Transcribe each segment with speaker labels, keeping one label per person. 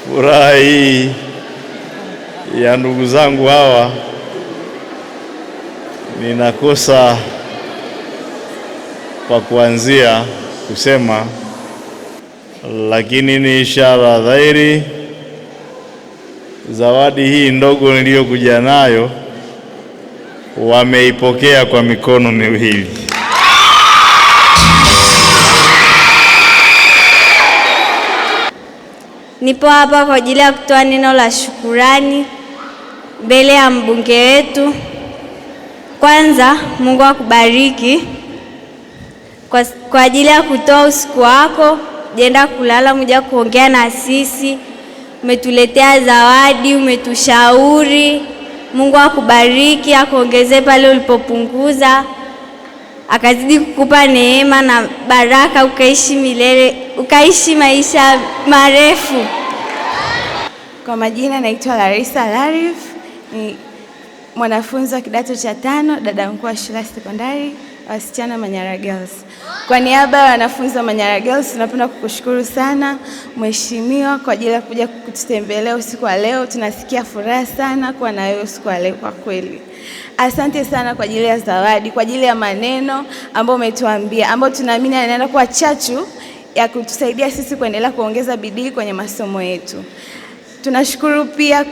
Speaker 1: Furaha hii ya ndugu zangu hawa ninakosa kwa kuanzia kusema, lakini ni ishara dhahiri zawadi hii ndogo niliyokuja nayo wameipokea kwa mikono miwili.
Speaker 2: Nipo hapa kwa ajili ya kutoa neno la shukurani mbele ya mbunge wetu. Kwanza, Mungu akubariki kwa ajili ya kutoa usiku wako, jenda kulala mja kuongea na sisi. Umetuletea zawadi, umetushauri. Mungu akubariki, akuongezee pale ulipopunguza, akazidi kukupa neema na baraka, ukaishi milele, ukaishi maisha marefu.
Speaker 3: Kwa majina naitwa Larissa Larif, ni mwanafunzi wa kidato cha 5, dada mkuu wa shule ya sekondari wasichana Manyara Girls. Kwa niaba ya wanafunzi wa Manyara Girls, tunapenda kukushukuru sana Mheshimiwa kwa ajili ya kuja kututembelea usiku wa leo. Tunasikia furaha sana kuwa na wewe usiku wa leo kwa kweli. Asante sana kwa ajili ya zawadi, kwa ajili ya maneno ambayo umetuambia, ambayo tunaamini yanaenda kuwa chachu ya kutusaidia sisi kuendelea kuongeza bidii kwenye masomo yetu. Tunashukuru pia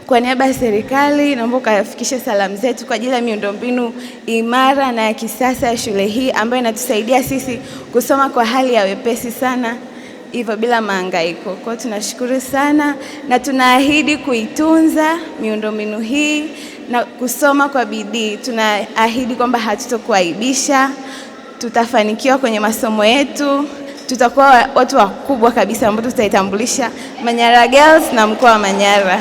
Speaker 3: kwa niaba ya serikali, naomba ukafikishe salamu zetu kwa ajili ya miundombinu imara na ya kisasa ya shule hii ambayo inatusaidia sisi kusoma kwa hali ya wepesi sana, hivyo bila mahangaiko. Kwa tunashukuru sana na tunaahidi kuitunza miundombinu hii na kusoma kwa bidii. Tunaahidi kwamba hatutokuaibisha, tutafanikiwa kwenye masomo yetu, tutakuwa watu wakubwa kabisa ambao tutaitambulisha Manyara Girls na mkoa wa Manyara.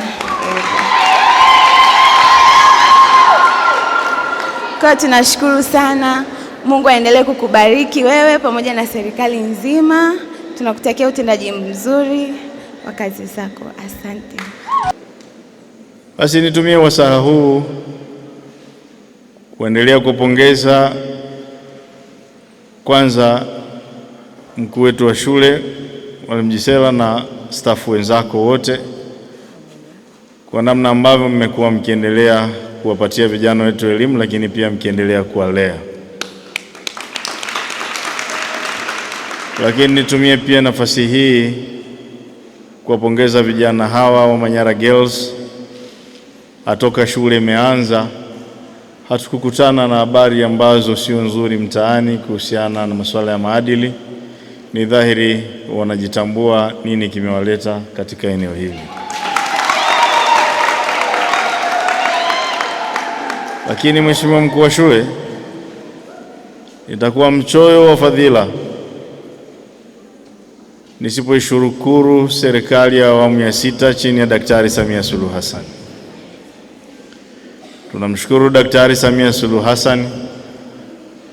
Speaker 3: Kwa tunashukuru sana. Mungu aendelee kukubariki wewe pamoja na serikali nzima. Tunakutakia utendaji mzuri wa kazi zako. Asante.
Speaker 1: Basi nitumie wasaa huu kuendelea kupongeza kwanza mkuu wetu wa shule Mwalimu Jisela na stafu wenzako wote kwa namna ambavyo mmekuwa mkiendelea kuwapatia vijana wetu elimu, lakini pia mkiendelea kuwalea. Lakini nitumie pia nafasi hii kuwapongeza vijana hawa wa Manyara Girls. Atoka shule imeanza hatukukutana na habari ambazo sio nzuri mtaani kuhusiana na masuala ya maadili. Ni dhahiri wanajitambua nini kimewaleta katika eneo hili. Lakini Mheshimiwa mkuu wa shule, itakuwa mchoyo wa fadhila nisipoishukuru serikali ya awamu ya 6 chini ya Daktari Samia Suluhu Hassan. Tunamshukuru Daktari Samia Suluhu Hassan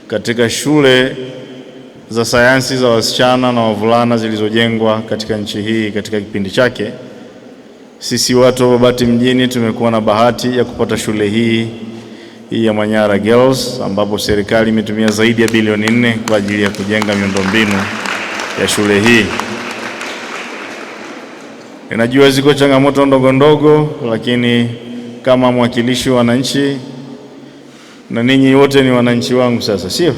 Speaker 1: katika shule za sayansi za wasichana na wavulana zilizojengwa katika nchi hii katika kipindi chake. Sisi watu wa Babati mjini tumekuwa na bahati ya kupata shule hii ya Manyara Girls, ambapo serikali imetumia zaidi ya bilioni 4 kwa ajili ya kujenga miundombinu ya shule hii. Ninajua ziko changamoto ndogo ndogo, lakini kama mwakilishi wa wananchi, na ninyi wote ni wananchi wangu sasa, sio?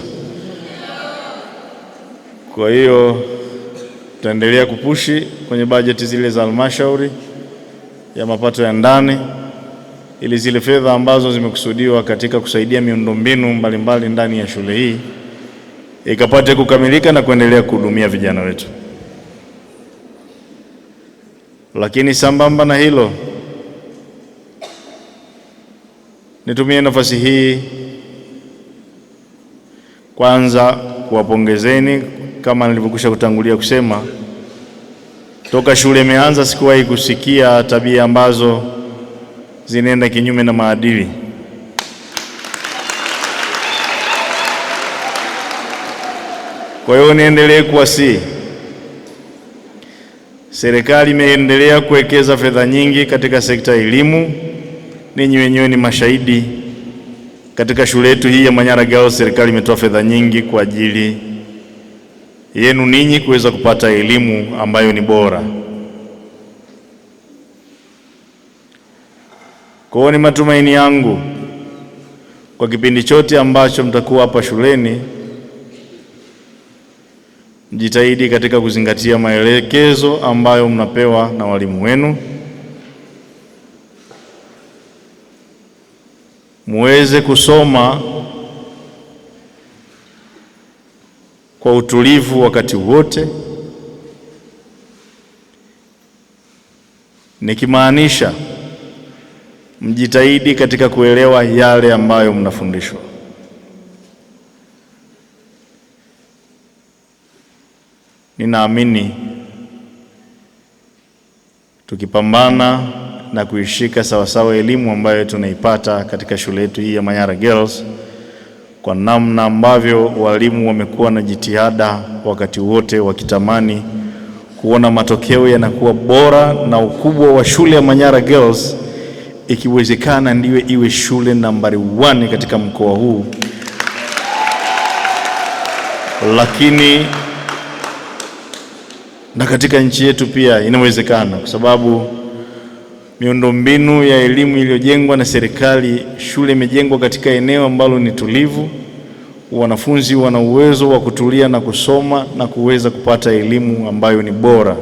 Speaker 1: Kwa hiyo tutaendelea kupushi kwenye bajeti zile za halmashauri ya mapato ya ndani, ili zile fedha ambazo zimekusudiwa katika kusaidia miundombinu mbalimbali ndani ya shule hii ikapate kukamilika na kuendelea kuhudumia vijana wetu. Lakini sambamba na hilo, nitumie nafasi hii kwanza kuwapongezeni. Kama nilivyokwisha kutangulia kusema, toka shule imeanza sikuwahi kusikia tabia ambazo zinaenda kinyume na maadili. Kwa hiyo niendelee kuwasihi, serikali imeendelea kuwekeza fedha nyingi katika sekta ya elimu. Ninyi wenyewe ni mashahidi, katika shule yetu hii ya Manyara Girls serikali imetoa fedha nyingi kwa ajili yenu ninyi kuweza kupata elimu ambayo ni bora. Kwa hiyo ni matumaini yangu kwa kipindi chote ambacho mtakuwa hapa shuleni, mjitahidi katika kuzingatia maelekezo ambayo mnapewa na walimu wenu, muweze kusoma kwa utulivu wakati wote, nikimaanisha mjitahidi katika kuelewa yale ambayo mnafundishwa. Ninaamini tukipambana na kuishika sawasawa elimu ambayo tunaipata katika shule yetu hii ya Manyara Girls, kwa namna ambavyo walimu wamekuwa na jitihada wakati wote wakitamani kuona matokeo yanakuwa bora, na ukubwa wa shule ya Manyara Girls ikiwezekana ndiwe iwe shule nambari 1 katika mkoa huu, lakini na katika nchi yetu pia inawezekana, kwa sababu miundombinu ya elimu iliyojengwa na serikali, shule imejengwa katika eneo ambalo ni tulivu, wanafunzi wana uwezo wa kutulia na kusoma na kuweza kupata elimu ambayo ni bora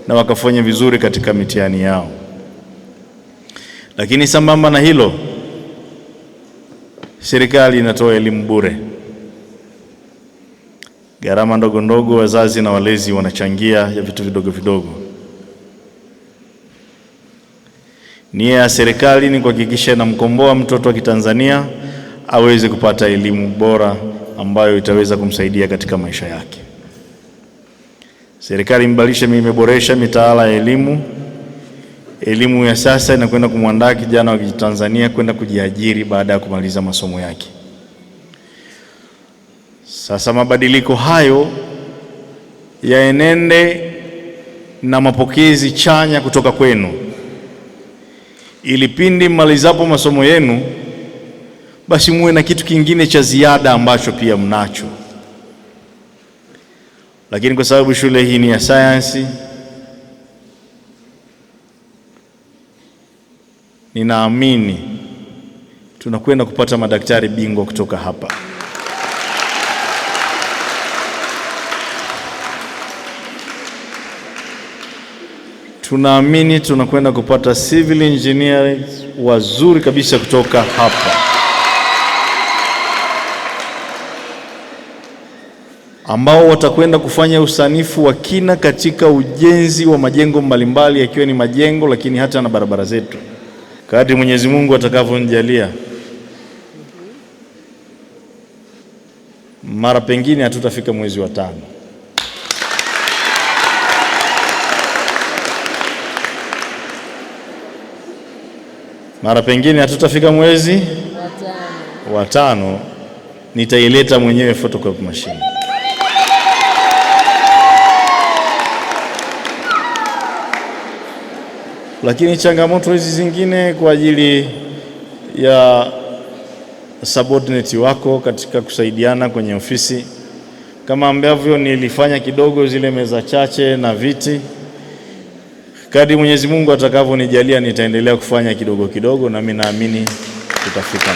Speaker 1: na wakafanya vizuri katika mitihani yao. Lakini sambamba na hilo, serikali inatoa elimu bure. Gharama ndogo ndogo wazazi na walezi wanachangia ya vitu vidogo vidogo. Nia ya serikali ni kuhakikisha inamkomboa mtoto wa Kitanzania aweze kupata elimu bora ambayo itaweza kumsaidia katika maisha yake. Serikali imeboresha mitaala ya elimu. Elimu ya sasa inakwenda kumwandaa kijana wa Kitanzania kwenda kujiajiri baada ya kumaliza masomo yake. Sasa mabadiliko hayo yaenende na mapokezi chanya kutoka kwenu, ili pindi mmalizapo masomo yenu basi muwe na kitu kingine cha ziada ambacho pia mnacho. Lakini kwa sababu shule hii ni ya sayansi, ninaamini tunakwenda kupata madaktari bingwa kutoka hapa. Tunaamini tunakwenda kupata civil engineers wazuri kabisa kutoka hapa, ambao watakwenda kufanya usanifu wa kina katika ujenzi wa majengo mbalimbali, yakiwa ni majengo lakini hata na barabara zetu, kadri Mwenyezi Mungu atakavyonijalia. Mara pengine hatutafika mwezi wa 5. Mara pengine hatutafika mwezi wa 5, nitaileta mwenyewe photocopy machine. Lakini changamoto hizi zingine kwa ajili ya subordinate wako katika kusaidiana kwenye ofisi, kama ambavyo nilifanya kidogo zile meza chache na viti, kadri Mwenyezi Mungu atakavyonijalia nitaendelea kufanya kidogo kidogo, na mimi naamini tutafika.